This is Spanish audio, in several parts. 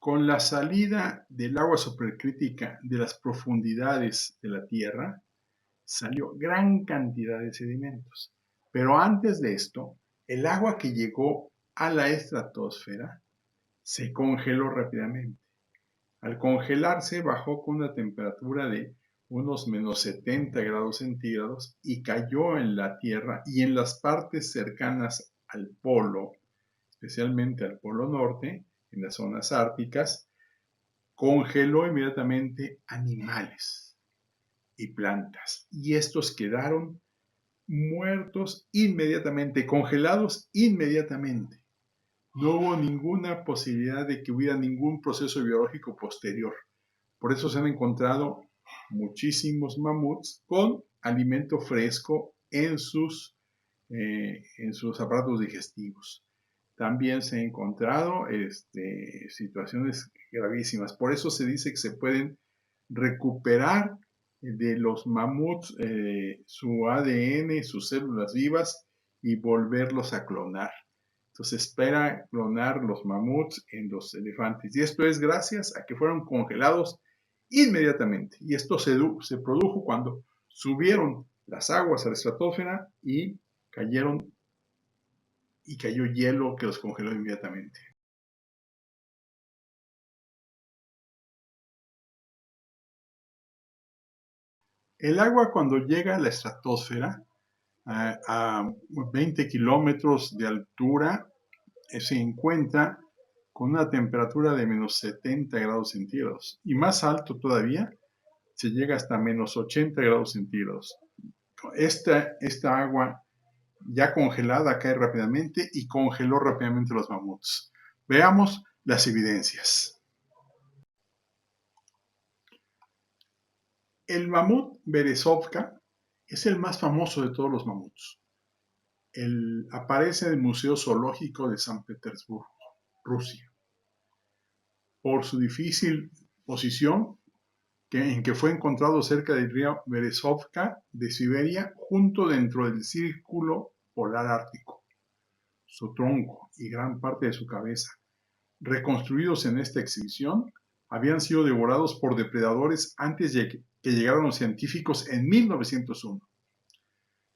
Con la salida del agua supercrítica de las profundidades de la Tierra, salió gran cantidad de sedimentos. Pero antes de esto, el agua que llegó a la estratosfera se congeló rápidamente. Al congelarse, bajó con una temperatura de unos menos 70 grados centígrados y cayó en la Tierra y en las partes cercanas al polo, especialmente al polo norte, en las zonas árticas, congeló inmediatamente animales y plantas. Y estos quedaron muertos inmediatamente, congelados inmediatamente. No hubo ninguna posibilidad de que hubiera ningún proceso biológico posterior. Por eso se han encontrado muchísimos mamuts con alimento fresco en sus aparatos digestivos. También se han encontrado situaciones gravísimas. Por eso se dice que se pueden recuperar de los mamuts su ADN, sus células vivas y volverlos a clonar. Entonces espera clonar los mamuts en los elefantes. Y esto es gracias a que fueron congelados inmediatamente. Y esto se produjo cuando subieron las aguas a la estratosfera y cayó hielo que los congeló inmediatamente. El agua cuando llega a la estratosfera a 20 kilómetros de altura se encuentra con una temperatura de menos 70 grados centígrados y más alto todavía se llega hasta menos 80 grados centígrados. Esta agua ya congelada cae rápidamente y congeló rápidamente los mamuts. Veamos las evidencias. El mamut Berezovka es el más famoso de todos los mamuts. Aparece en el Museo Zoológico de San Petersburgo, Rusia. Por su difícil posición, en que fue encontrado cerca del río Berezovka de Siberia, justo dentro del círculo polar ártico. Su tronco y gran parte de su cabeza, reconstruidos en esta exhibición, habían sido devorados por depredadores antes de que llegaran los científicos en 1901.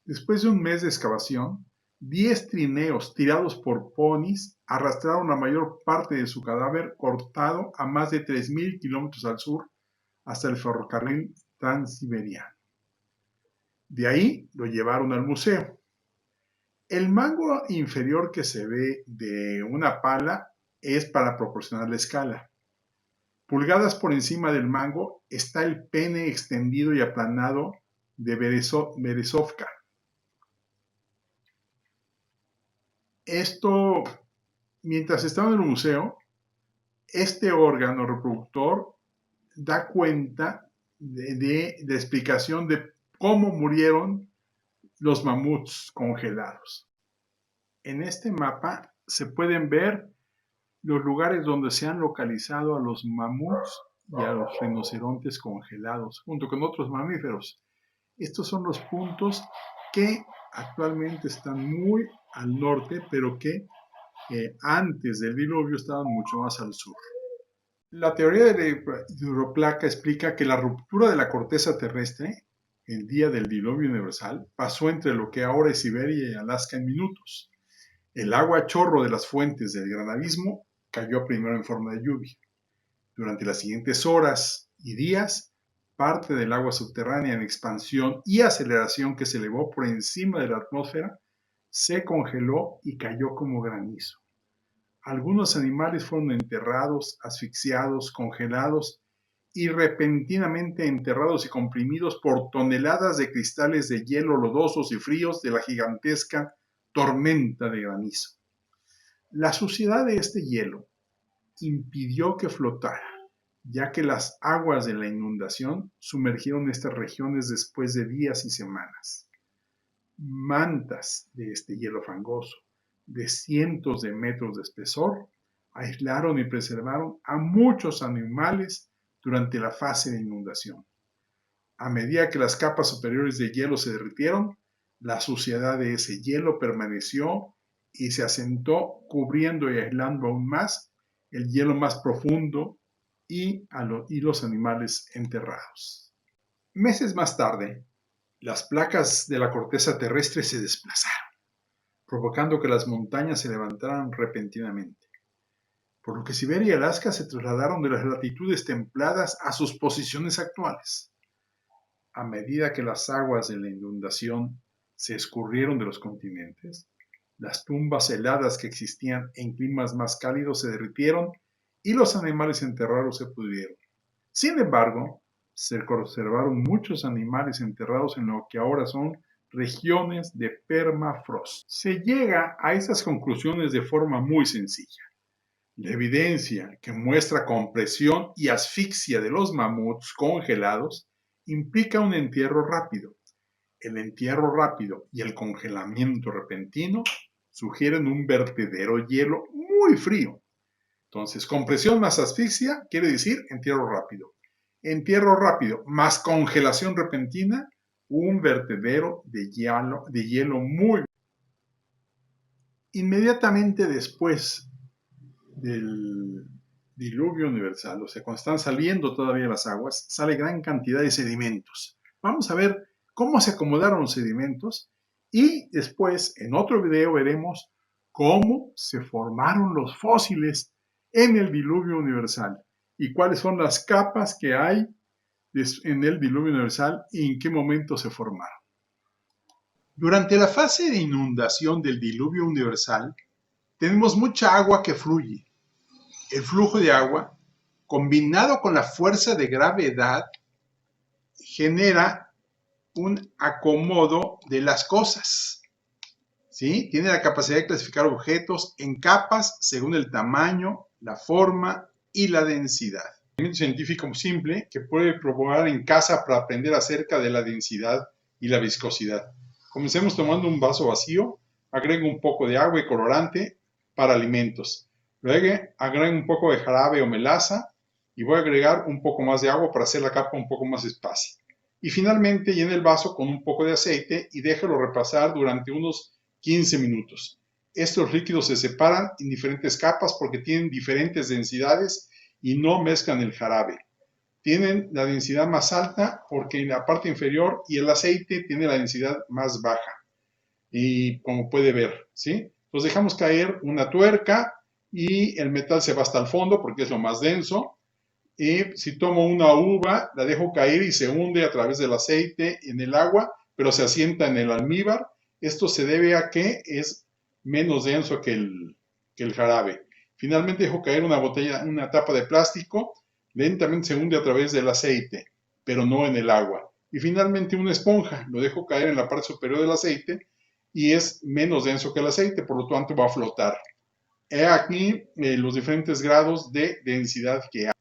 Después de un mes de excavación, 10 trineos tirados por ponis arrastraron la mayor parte de su cadáver cortado a más de 3.000 kilómetros al sur hasta el ferrocarril transiberiano. De ahí lo llevaron al museo. El mango inferior que se ve de una pala es para proporcionar la escala. Pulgadas por encima del mango está el pene extendido y aplanado de Berezovka. Esto, mientras estaba en el museo, este órgano reproductor da cuenta de la explicación de cómo murieron los mamuts congelados. En este mapa se pueden ver los lugares donde se han localizado a los mamuts y a los rinocerontes congelados, junto con otros mamíferos. Estos son los puntos que actualmente están muy al norte, pero que antes del diluvio estaban mucho más al sur. La teoría de la hidroplaca explica que la ruptura de la corteza terrestre, el día del diluvio universal, pasó entre lo que ahora es Siberia y Alaska en minutos. El agua a chorro de las fuentes del gran abismo cayó primero en forma de lluvia. Durante las siguientes horas y días, parte del agua subterránea en expansión y aceleración que se elevó por encima de la atmósfera se congeló y cayó como granizo. Algunos animales fueron enterrados, asfixiados, congelados y repentinamente enterrados y comprimidos por toneladas de cristales de hielo lodosos y fríos de la gigantesca tormenta de granizo. La suciedad de este hielo impidió que flotara, ya que las aguas de la inundación sumergieron estas regiones después de días y semanas. Mantas de este hielo fangoso, de cientos de metros de espesor, aislaron y preservaron a muchos animales durante la fase de inundación. A medida que las capas superiores de hielo se derritieron, la suciedad de ese hielo permaneció y se asentó, cubriendo y aislando aún más el hielo más profundo y los animales enterrados. Meses más tarde, las placas de la corteza terrestre se desplazaron, provocando que las montañas se levantaran repentinamente, por lo que Siberia y Alaska se trasladaron de las latitudes templadas a sus posiciones actuales. A medida que las aguas de la inundación se escurrieron de los continentes, las tumbas heladas que existían en climas más cálidos se derritieron y los animales enterrados se pudrieron. Sin embargo, se conservaron muchos animales enterrados en lo que ahora son regiones de permafrost. Se llega a estas conclusiones de forma muy sencilla. La evidencia que muestra compresión y asfixia de los mamuts congelados implica un entierro rápido. El entierro rápido y el congelamiento repentino sugieren un vertedero hielo muy frío. Entonces, compresión más asfixia quiere decir entierro rápido. Entierro rápido más congelación repentina, un vertedero de hielo muy. Inmediatamente después del diluvio universal, o sea, cuando están saliendo todavía las aguas, sale gran cantidad de sedimentos. Vamos a ver cómo se acomodaron los sedimentos y después, en otro video, veremos cómo se formaron los fósiles en el diluvio universal y cuáles son las capas que hay en el diluvio universal y en qué momento se formaron. Durante la fase de inundación del diluvio universal, tenemos mucha agua que fluye. El flujo de agua, combinado con la fuerza de gravedad, genera un acomodo de las cosas. ¿Sí? Tiene la capacidad de clasificar objetos en capas según el tamaño, la forma y la densidad. Un científico simple que puede probar en casa para aprender acerca de la densidad y la viscosidad. Comencemos tomando un vaso vacío, agrego un poco de agua y colorante para alimentos. Luego agrego un poco de jarabe o melaza y voy a agregar un poco más de agua para hacer la capa un poco más espesa. Y finalmente llene el vaso con un poco de aceite y déjelo repasar durante unos 15 minutos. Estos líquidos se separan en diferentes capas porque tienen diferentes densidades y no mezclan el jarabe. Tienen la densidad más alta porque en la parte inferior y el aceite tiene la densidad más baja. Y como puede ver, ¿sí? Entonces dejamos caer una tuerca y el metal se va hasta el fondo porque es lo más denso. Y si tomo una uva, la dejo caer y se hunde a través del aceite en el agua, pero se asienta en el almíbar. Esto se debe a que es menos denso que el jarabe. Finalmente dejo caer una tapa de plástico, lentamente se hunde a través del aceite, pero no en el agua. Y finalmente una esponja, lo dejo caer en la parte superior del aceite y es menos denso que el aceite, por lo tanto va a flotar. He aquí los diferentes grados de densidad que hay.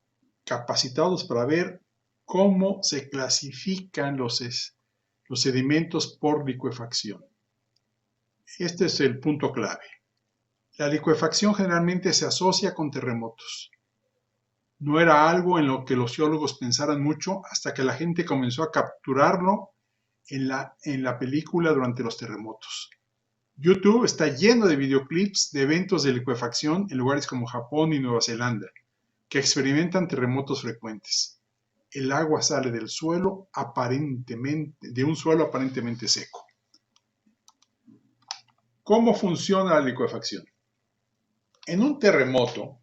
Capacitados para ver cómo se clasifican los sedimentos por licuefacción. Este es el punto clave. La licuefacción generalmente se asocia con terremotos. No era algo en lo que los geólogos pensaran mucho hasta que la gente comenzó a capturarlo en la película durante los terremotos. YouTube está lleno de videoclips de eventos de licuefacción en lugares como Japón y Nueva Zelanda, que experimentan terremotos frecuentes. El agua sale del suelo de un suelo aparentemente seco. ¿Cómo funciona la licuefacción? En un terremoto,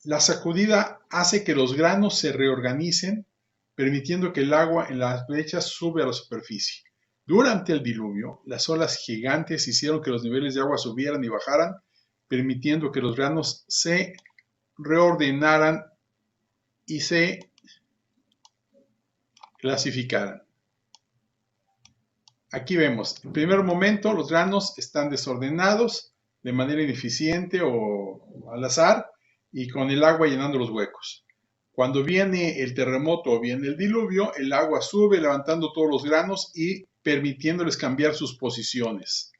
la sacudida hace que los granos se reorganicen, permitiendo que el agua en las brechas sube a la superficie. Durante el diluvio, las olas gigantes hicieron que los niveles de agua subieran y bajaran, permitiendo que los granos se reordenaran y se clasificaran. Aquí vemos, en primer momento los granos están desordenados de manera ineficiente o al azar y con el agua llenando los huecos. Cuando viene el terremoto o viene el diluvio, el agua sube levantando todos los granos y permitiéndoles cambiar sus posiciones.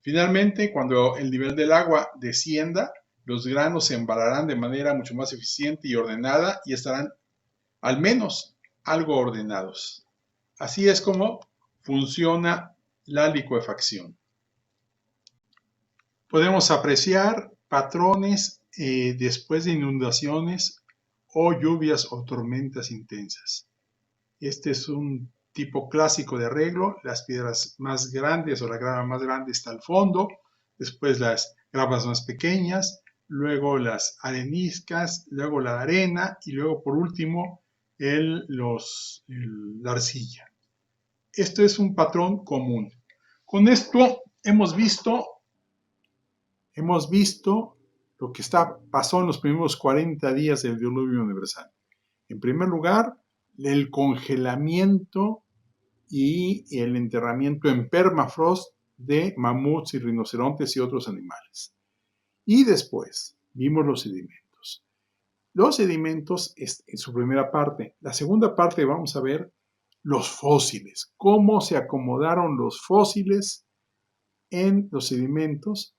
Finalmente, cuando el nivel del agua descienda, los granos se embarrarán de manera mucho más eficiente y ordenada y estarán al menos algo ordenados. Así es como funciona la licuefacción. Podemos apreciar patrones después de inundaciones o lluvias o tormentas intensas. Este es un tipo clásico de arreglo. Las piedras más grandes o la grava más grande está al fondo, después las gravas más pequeñas, luego las areniscas, luego la arena y luego por último la arcilla. Esto es un patrón común. Con esto hemos visto lo que pasó en los primeros 40 días del diluvio universal. En primer lugar, el congelamiento y el enterramiento en permafrost de mamuts y rinocerontes y otros animales. Y después vimos los sedimentos. Los sedimentos es en su primera parte. La segunda parte vamos a ver los fósiles, cómo se acomodaron los fósiles en los sedimentos,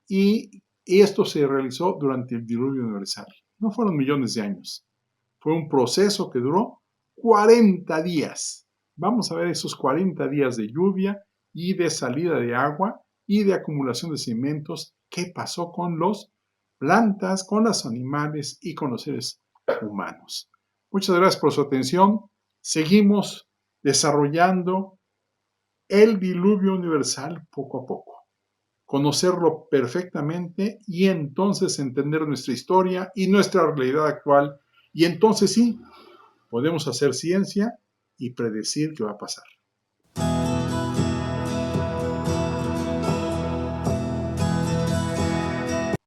y esto se realizó durante el diluvio universal. No fueron millones de años. Fue un proceso que duró 40 días. Vamos a ver esos 40 días de lluvia y de salida de agua y de acumulación de sedimentos. ¿Qué pasó con las plantas, con los animales y con los seres humanos? Muchas gracias por su atención. Seguimos desarrollando el diluvio universal poco a poco. Conocerlo perfectamente y entonces entender nuestra historia y nuestra realidad actual. Y entonces sí, podemos hacer ciencia y predecir qué va a pasar.